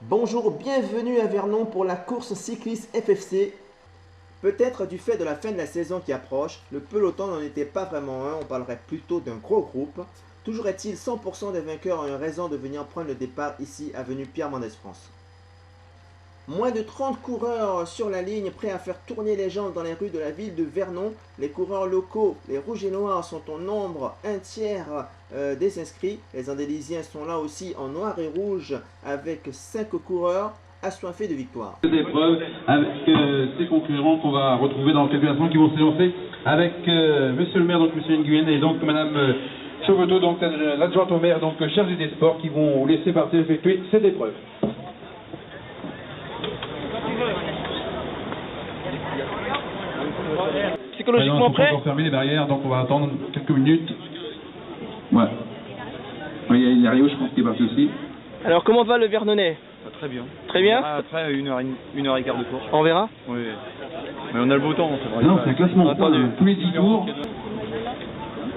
Bonjour, bienvenue à Vernon pour la course cycliste FFC. Peut-être du fait de la fin de la saison qui approche, le peloton n'en était pas vraiment un, on parlerait plutôt d'un gros groupe. Toujours est-il, 100% des vainqueurs ont eu raison de venir prendre le départ ici, avenue Pierre Mendès France. Moins de 30 coureurs sur la ligne, prêts à faire tourner les gens dans les rues de la ville de Vernon. Les coureurs locaux, les rouges et noirs, sont au nombre un tiers des inscrits. Les andélysiens sont là aussi en noir et rouge avec 5 coureurs assoiffés de victoire. Des épreuves avec ces concurrents qu'on va retrouver dans quelques instants qui vont s'élancer avec monsieur le maire, donc monsieur Nguyen, et donc madame Chauvetot, donc l'adjointe au maire, donc chargée des sports, qui vont laisser partir effectuer cette épreuve. Psychologiquement prêt? On va fermer les barrières, donc on va attendre quelques minutes. Ouais. Oui, il y a Rio, je pense, qui est parti aussi. Alors comment va le Vernonais? Très bien. Très bien. Après une heure et quart de course. On verra. Oui. Mais on a le beau temps, c'est vrai. Non, c'est un classement Entendu. tous les 10 tours.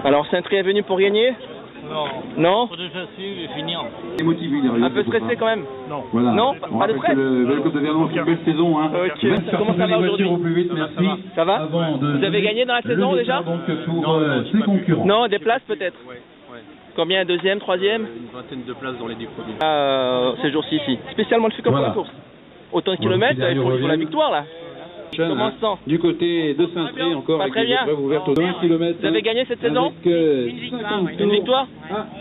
Alors Saint-Try est venu pour gagner? Non. Non? Faut déjà suivre et finir. Et motivé, Rio. Un peu stressé quand même? Non. Voilà. Non, On pas de rappelle stress. que le Vélo de Vernon fait une belle saison. Hein. Ok. On va faire Comment ça tourner va les voitures aujourd'hui? au plus vite, merci. Ça va? Avant de Vous avez gagné dans la le saison départ, déjà? donc pour Non, ses concurrents. Non, des places peut-être? Ouais. Combien? Deuxième, troisième? Une vingtaine de places dans les 10 premiers. Ces jours-ci ici. Spécialement le comme Voilà. la course. Autant de Voilà, kilomètres, c'est il faut la derrière victoire là. Comment on se sent? Du côté de Saint-Try, encore Pas avec très des bien. épreuves ouvertes aux 20 km. Vous avez gagné cette saison? Une Une victoire?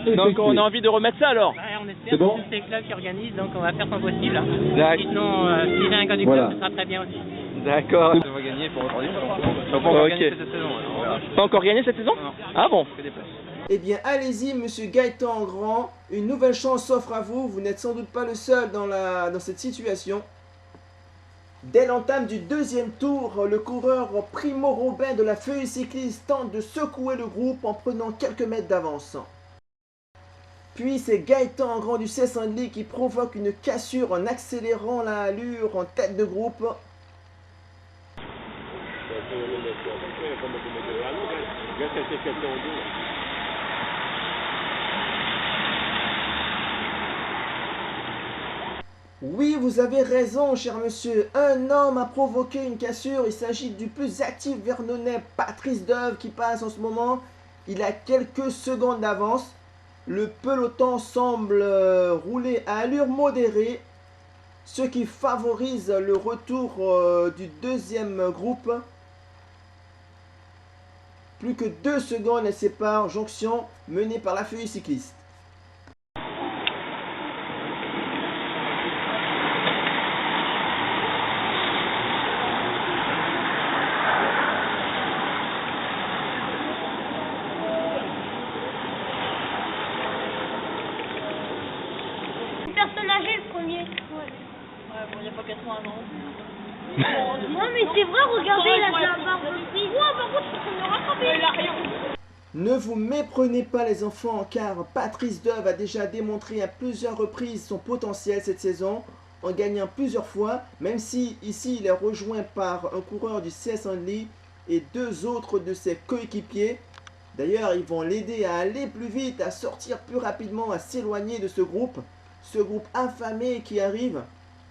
Donc Donc on a envie de remettre ça alors. Ouais, on espère. C'est bon C'est le club qui organise, donc on va faire son possible. D'accord. Sinon, si j'ai un gars du Voilà. club, ce sera très bien aussi. D'accord. On va gagner pour aujourd'hui. On va pas encore Ok. gagner cette saison. On verra. Pas encore gagné cette saison? Non. Ah bon? Que des places. Eh bien, allez-y, monsieur Gaëtan Grand, une nouvelle chance s'offre à vous. Vous n'êtes sans doute pas le seul dans cette situation. Dès l'entame du deuxième tour, le coureur Primo Robin de la Feuille Cycliste tente de secouer le groupe en prenant quelques mètres d'avance. Puis c'est Gaëtan Grand du Cessenly qui provoque une cassure en accélérant la allure en tête de groupe. Oui, vous avez raison, cher monsieur. Un homme a provoqué une cassure. Il s'agit du plus actif vernonnais, Patrice Deuve, qui passe en ce moment. Il a quelques secondes d'avance. Le peloton semble rouler à allure modérée, ce qui favorise le retour du deuxième groupe. Plus que 2 secondes séparent Jonction, menée par la Feuille Cycliste. Une personne âgée le premier. Ouais. Bon, il n'y a pas 80 ans. Non mais c'est vrai, regardez, il a de la barbe aussi. Ouais, par contre, je suis en train de me rattraper. Il a rien. Ne vous méprenez pas les enfants, car Patrice Deuve a déjà démontré à plusieurs reprises son potentiel cette saison, en gagnant plusieurs fois, même si ici il est rejoint par un coureur du CS Only et 2 autres de ses coéquipiers. D'ailleurs, ils vont l'aider à aller plus vite, à sortir plus rapidement, à s'éloigner de ce groupe affamé qui arrive.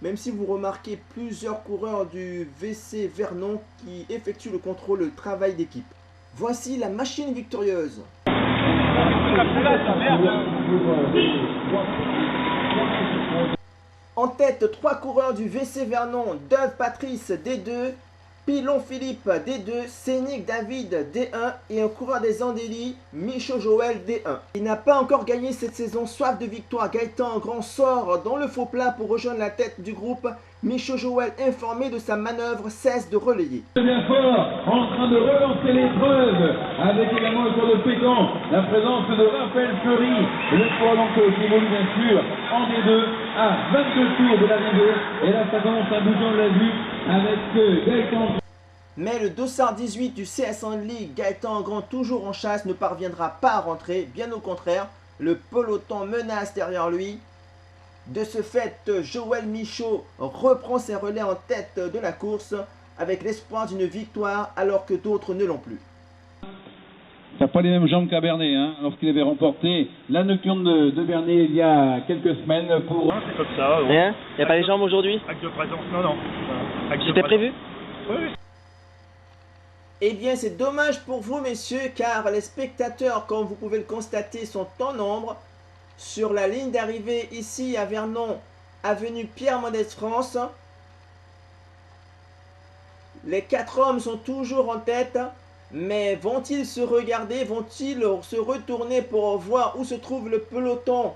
Même si vous remarquez plusieurs coureurs du VC Vernon qui effectuent le contrôle, le travail d'équipe. Voici la machine victorieuse. En tête, 3 coureurs du VC Vernon, Deuve Patrice D2, Pilon Philippe D2, Scénic David D1 et un coureur des Andély, Michaud Joël D1. Il n'a pas encore gagné cette saison, soif de victoire. Gaëtan Grand sort dans le faux plat pour rejoindre la tête du groupe. Michaud Joël, informé de sa manœuvre, cesse de relayer. Bien fort, en train de relancer l'épreuve, avec également le tour de Pécan, la présence de Raphaël Fleury, et le poids donc qui évolue bien sûr en D2 à 22 tours de l'arrivée, et là ça commence à bouger, on l'a vu, avec Gaëtan. Mais le dossard 18 du CS Only, Gaëtan Grand toujours en chasse, ne parviendra pas à rentrer, bien au contraire, le peloton menace derrière lui. De ce fait, Joël Michaud reprend ses relais en tête de la course avec l'espoir d'une victoire alors que d'autres ne l'ont plus. Ça pas les mêmes jambes qu'à Bernay, hein, lorsqu'il avait remporté la nocturne de Bernay il y a quelques semaines pour... C'est comme ça. Rien? Y a pas les jambes aujourd'hui? Acte de présence, non. C'était prévu? Oui. Eh bien, c'est dommage pour vous, messieurs, car les spectateurs, comme vous pouvez le constater, sont en nombre. Sur la ligne d'arrivée, ici à Vernon, avenue Pierre-Mendès France. Les 4 hommes sont toujours en tête, mais vont-ils se regarder? Vont-ils se retourner pour voir où se trouve le peloton?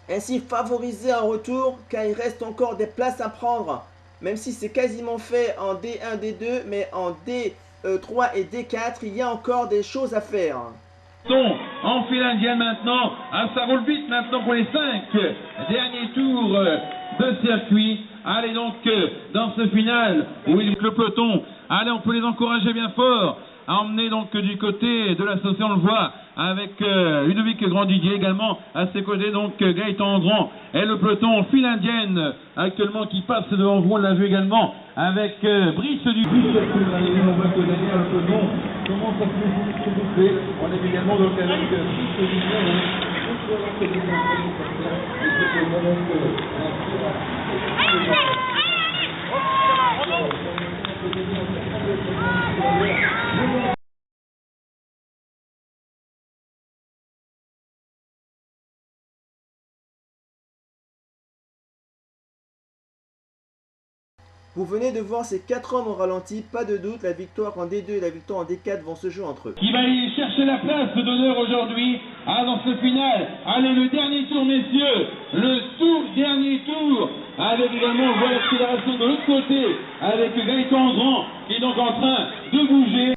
Ainsi favoriser un retour, car il reste encore des places à prendre. Même si c'est quasiment fait en D1, D2, mais en D3 et D4, il y a encore des choses à faire. En file indienne maintenant, ça roule vite maintenant pour les 5 derniers tours de circuit. Allez donc dans ce final, oui, le peloton, allez, on peut les encourager bien fort à emmener donc du côté de l'association, on le voit, avec Ludovic Grandidier également à ses côtés, donc Gaëtan Andran et le peloton file indienne actuellement qui passe devant vous, on l'a vu également avec Brice du on voit que derrière le peloton commence à se bouffer, on est également donc avec Brice du Vous venez de voir ces 4 hommes au ralenti, pas de doute, la victoire en D2 et la victoire en D4 vont se jouer entre eux. Qui va aller chercher la place d'honneur aujourd'hui dans ce final. Allez, le dernier tour, messieurs, le tout dernier tour, avec également, on voit l'accélération de l'autre côté, avec Gaëtan Andran qui est donc en train de bouger.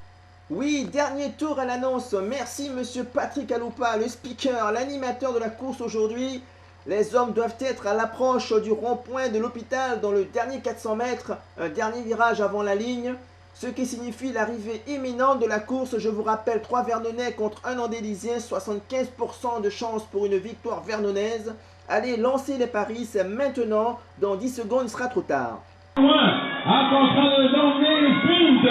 Oui, dernier tour à l'annonce. Merci monsieur Patrick Aloupa, le speaker, l'animateur de la course aujourd'hui. Les hommes doivent être à l'approche du rond-point de l'hôpital dans le dernier 400 mètres, un dernier virage avant la ligne, ce qui signifie l'arrivée imminente de la course. Je vous rappelle, 3 Vernonnais contre 1 Andélysien, 75% de chance pour une victoire vernonnaise. Allez, lancez les paris, c'est maintenant, dans 10 secondes, il sera trop tard. En train d'emmener le sprint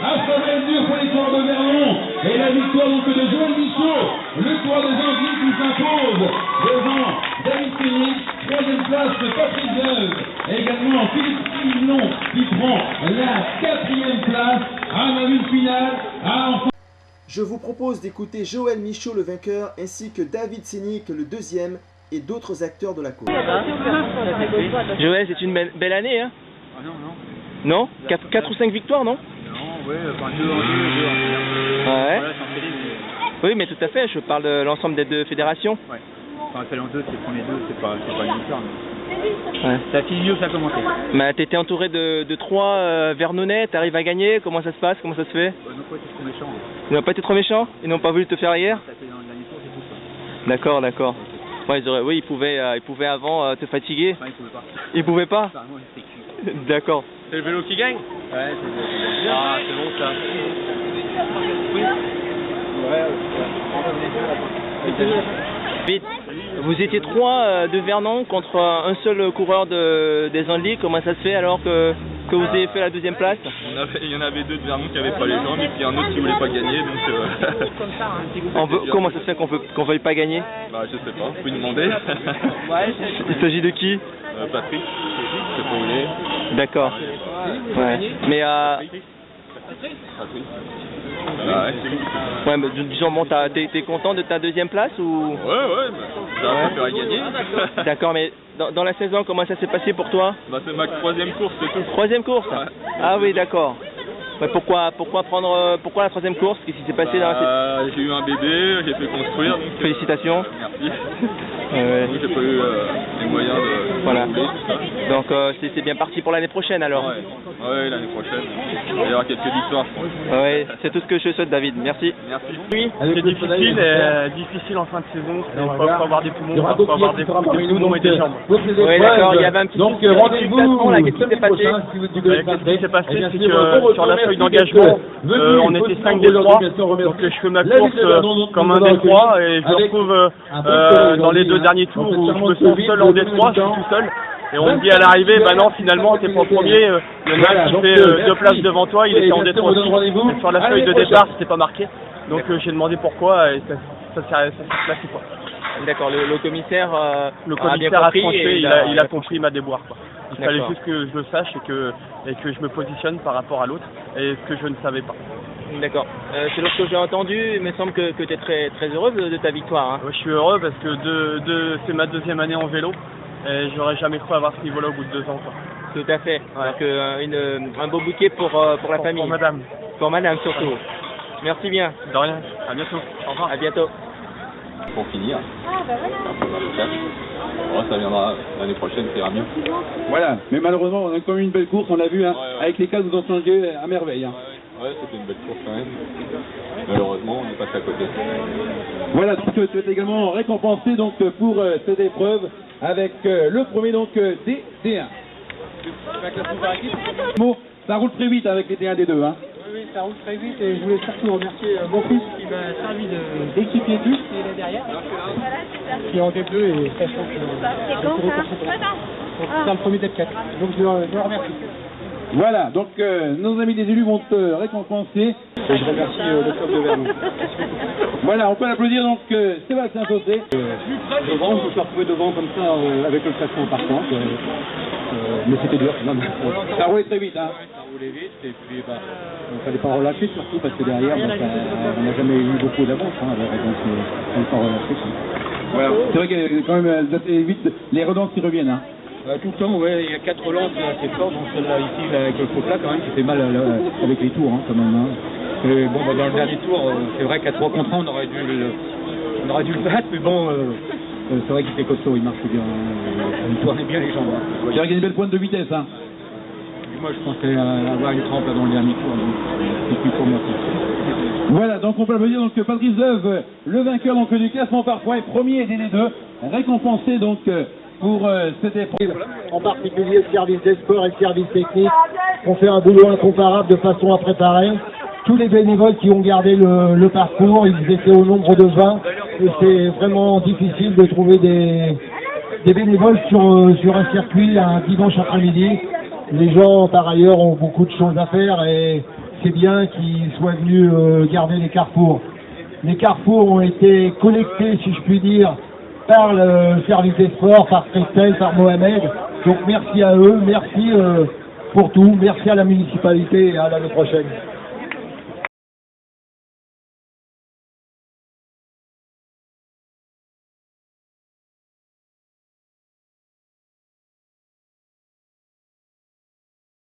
à sauver dur pour les coureurs de Vernon et la victoire donc de Joël Michaud, le coureur des Antilles qui s'impose devant David Phoenix, 3e place Patrick Zeuve, et également Philippe Siglon qui prend la 4e place à la ville finale. Je vous propose d'écouter Joël Michaud, le vainqueur, ainsi que David Sénic, le 2e, et d'autres acteurs de la course. Joël, c'est une belle année, hein? Ah non. Non? 4 ou 5 victoires, non? Non, ouais, enfin 2 en 2, 2 en 1. Ouais. Voilà, c'est en télé, mais... Oui, mais tout à fait, je parle de l'ensemble des 2 fédérations. Ouais. Enfin, celle en 2, c'est le premier 2, c'est pas une victoire. Mais... Ouais. Ça finit mieux que ça a commencé. Bah, t'étais entouré de 3 Vernonnais, t'arrives à gagner, comment ça se passe, comment ça se fait? Non, pas été trop méchant. Ils n'ont pas été trop méchants? Ils n'ont pas voulu te faire hier? Ça fait dans le dernier tour, c'est tout ça. D'accord. Ouais, oui, ils pouvaient avant te fatiguer. Enfin, ils pouvaient pas. Ils pouvaient pas? Apparemment, ils étaient cuits. D'accord. C'est le vélo qui gagne? Ouais, c'est bon. Ah, c'est bon ça. Vite. Vous étiez 3 de Vernon contre un seul coureur des Andelys. Comment ça se fait alors que vous avez fait la 2e place? Il y en avait 2 de Vernon qui n'avaient pas les jambes et puis un autre qui voulait pas gagner. Donc, Comment ça se fait qu'on veuille pas gagner? bah, je sais pas, vous pouvez demander. Il s'agit de qui? Patrick, je sais pas où il est. D'accord. Ouais. Mais Patrick. Ah ouais, c'est lui. ouais, mais disons, bon, t'es content de ta 2e place ou? Ouais, bah, j'ai un peu fait gagner. D'accord, mais dans la saison, comment ça s'est passé pour toi? Bah, c'est ma 3e course, c'est tout. 3e course? Ouais. Ah oui, d'accord. Ouais, pourquoi la 3e course? Qu'est-ce qui s'est passé dans la J'ai eu un bébé, j'ai fait construire. Donc, Félicitations. Merci. Ouais. Donc, j'ai pas eu les moyens de Voilà. rouler, tout ça. Donc c'est bien parti pour l'année prochaine alors. Ouais, l'année prochaine. Il va y avoir quelques victoires, je pense. Ouais, c'est tout ce que je souhaite, David. Merci. Merci. Oui. C'est difficile en fin de saison. Il faut avoir des poumons, il faut avoir des poumons et des jambes. Oui, d'accord, il y avait un petit donc souci de rendez-vous là, qu'est-ce qui s'est passé? Qu'est-ce qui s'est passé, c'est que sur la feuille d'engagement, on était 5 des 3, donc je fais ma course comme un des 3 et je me retrouve dans les 2 derniers tours où je me sens seul en D3, je suis tout seul. Et on me dit à l'arrivée, bah non, finalement, t'es pas le premier, il y en a un qui fait 2 places devant toi, il était en D3 aussi. Sur la feuille de départ, c'était pas marqué. Donc j'ai demandé pourquoi et ça s'est placé quoi. D'accord, le commissaire, Le a bien commissaire a compris tranché, et il a compris ma déboire quoi. Il fallait D'accord. juste que je le sache et que je me positionne par rapport à l'autre et ce que je ne savais pas. D'accord. C'est lorsque j'ai entendu, il me semble que tu es très, très heureuse de ta victoire. Hein. Ouais, je suis heureux parce que c'est ma deuxième année en vélo et j'aurais jamais cru avoir ce niveau-là au bout de 2 ans quoi. Tout à fait. Ouais. Donc un beau bouquet pour la famille. Pour madame. Pour madame surtout. Merci bien. De rien, à bientôt. Au revoir. À bientôt. Pour finir. Ah, bah voilà. Bon, ça viendra l'année prochaine, ça ira mieux. Voilà, mais malheureusement, on a quand même une belle course, on l'a vu, hein, Ouais. avec les cas, vous en changez à merveille. Hein. Ouais, c'était une belle course quand même. Malheureusement, on est passé à côté. Voilà, donc tu es également récompensé donc, pour cette épreuve avec le premier donc D1. Bon, ça roule très vite avec les D1, D2. Hein. Oui, ça roule très vite et je voulais surtout remercier mon fils qui m'a servi d'équipier plus, qui est là derrière, qui est en D2 et très chaud. C'est quand ça? C'est le premier D4, donc je le remercie. Voilà, donc nos amis des élus vont te récompenser. Et je remercie le club de Vernon. Voilà, on peut l'applaudir donc Sébastien Sauté. Devant, je me suis retrouvé devant comme ça avec le classement partant. Mais c'était dur, non, Ça roulait très vite, hein. ça roulait vite et puis bah, il ne fallait pas relâcher surtout parce que derrière donc, on n'a jamais eu beaucoup d'avance, hein, donc il ne fallait pas relâcher. Voilà. C'est vrai que quand même assez vite les relances qui reviennent. Hein. Tout le temps, ouais, il y a 4 relances assez fortes, donc celle-là ici, là, avec le faux plat quand même, qui fait mal avec les tours, hein, quand même. Hein. Et bon, bah, dans le dernier tour, c'est vrai qu'à 3 contre 1, on aurait dû le battre, mais bon, c'est vrai qu'il fait costaud, il marche bien, il tourne bien les jambes. Hein. C'est vrai qu'il y a une belle pointe de vitesse. Hein. Et moi, je pensais avoir une trempe là, dans le dernier tour, donc c'est plus pour moi. Voilà, donc on peut le dire donc Patrice Leuve, le vainqueur donc du classement par points, premier des deux, récompensé donc pour cette épreuve. En particulier le service des sports et le service technique ont fait un boulot incomparable de façon à préparer. Tous les bénévoles qui ont gardé le parcours, ils étaient au nombre de 20 et c'est vraiment difficile de trouver des bénévoles sur un circuit un dimanche après-midi. Les gens par ailleurs ont beaucoup de choses à faire et c'est bien qu'ils soient venus garder les carrefours. Les carrefours ont été collectés, si je puis dire, par le service des sports, par Christelle, par Mohamed. Donc merci à eux, merci pour tout, merci à la municipalité et à l'année prochaine.